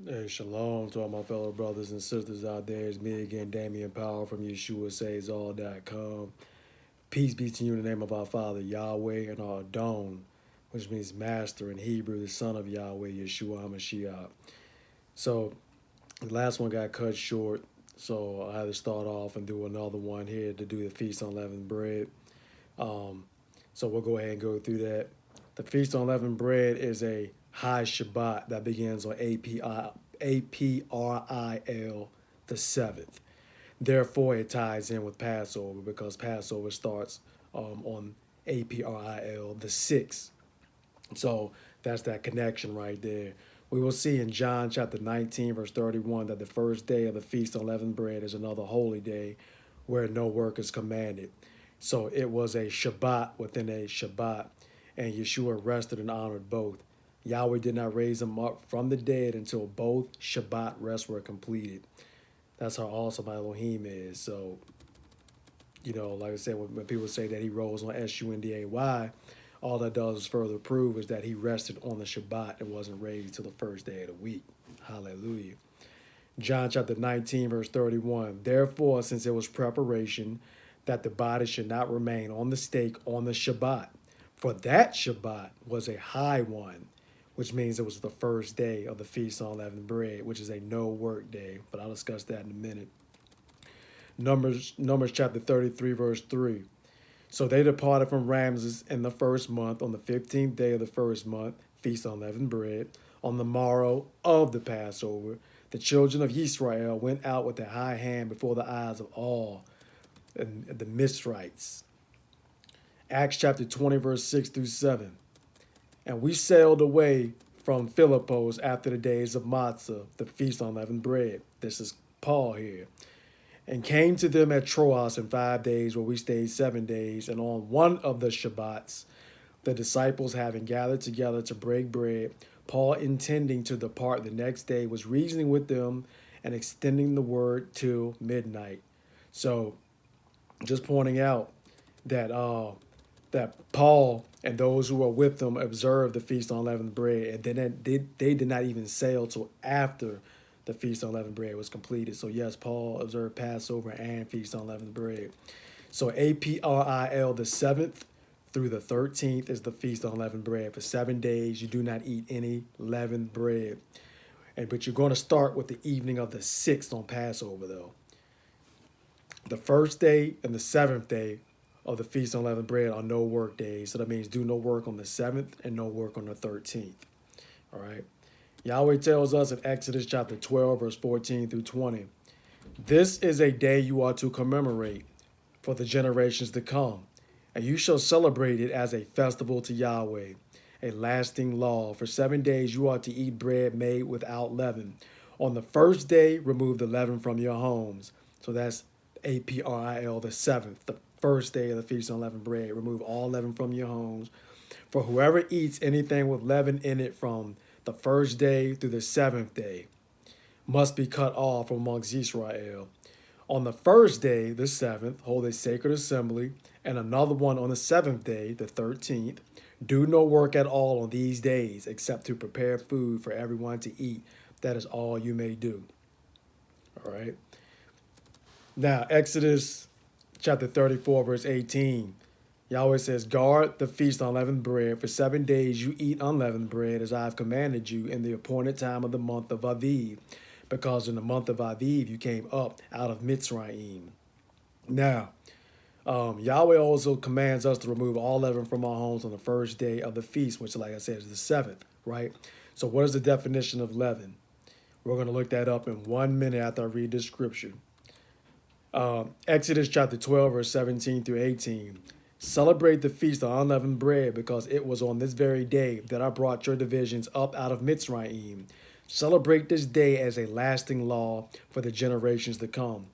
Hey, shalom to all my fellow brothers and sisters out there. It's me again, Damian Powell from YeshuaSaysAll.com. Peace be to you in the name of our Father, Yahweh, and our Adon, which means master in Hebrew, the son of Yahweh, Yeshua HaMashiach. So, the last one got cut short, so I had to start off and do another one here to do the Feast on Unleavened Bread. Um, so we'll go ahead and go through that. The Feast on Unleavened Bread is a high Shabbat that begins on April the 7th. Therefore, it ties in with Passover because Passover starts on April the 6th. So that's that connection right there. We will see in John chapter 19, verse 31, that the first day of the Feast of Unleavened Bread is another holy day where no work is commanded. So it was a Shabbat within a Shabbat, and Yeshua rested and honored both. Yahweh did not raise him up from the dead until both Shabbat rests were completed. That's how awesome Elohim is. So, like I said, when people say that he rose on Sunday, all that does is further prove is that he rested on the Shabbat and wasn't raised till the first day of the week. Hallelujah. John chapter 19, verse 31. Therefore, since it was preparation that the body should not remain on the stake on the Shabbat, for that Shabbat was a high one, which means it was the first day of the Feast on Unleavened Bread, which is a no work day, but I'll discuss that in a minute. Numbers chapter 33, verse 3. So they departed from Ramses in the first month, on the 15th day of the first month, Feast on Unleavened Bread. On the morrow of the Passover, the children of Israel went out with a high hand before the eyes of all and the Mizrites. Acts chapter 20, verse 6 through 7. And we sailed away from Philippos after the days of Matzah, the Feast on Unleavened Bread. This is Paul here. And came to them at Troas in 5 days, where we stayed 7 days. And on one of the Shabbats, the disciples having gathered together to break bread, Paul, intending to depart the next day, was reasoning with them and extending the word till midnight. So, just pointing out that that Paul and those who were with him observed the Feast on Unleavened Bread, and then they did not even sail till after the Feast on Unleavened Bread was completed. So yes, Paul observed Passover and Feast on Unleavened Bread. So April the 7th through the 13th is the Feast on Unleavened Bread. For 7 days, you do not eat any leavened bread. But you're going to start with the evening of the 6th on Passover, though. The first day and the 7th day of the Feast on Unleavened Bread are no work days. So that means do no work on the 7th and no work on the 13th. All right. Yahweh tells us in Exodus chapter 12, verse 14 through 20, this is a day you are to commemorate for the generations to come, and you shall celebrate it as a festival to Yahweh, a lasting law. For 7 days you are to eat bread made without leaven. On the first day, remove the leaven from your homes. So that's April the 7th, the first day of the Feast on Unleavened Bread. Remove all leaven from your homes. For whoever eats anything with leaven in it from the first day through the 7th day must be cut off from amongst Israel. On the first day, the 7th, hold a sacred assembly, and another one on the 7th day, the 13th. Do no work at all on these days, except to prepare food for everyone to eat. That is all you may do. All right. Now, Exodus chapter 34, verse 18. Yahweh says, guard the feast on unleavened bread. For 7 days you eat unleavened bread, as I have commanded you, in the appointed time of the month of Aviv, because in the month of Aviv you came up out of Mitzrayim. Now, Yahweh also commands us to remove all leaven from our homes on the first day of the feast, which, like I said, is the 7th, right? So what is the definition of leaven? We're going to look that up in 1 minute after I read this scripture. Exodus chapter 12, verse 17 through 18. Celebrate the feast of unleavened bread, because it was on this very day that I brought your divisions up out of Mitzrayim. Celebrate this day as a lasting law for the generations to come.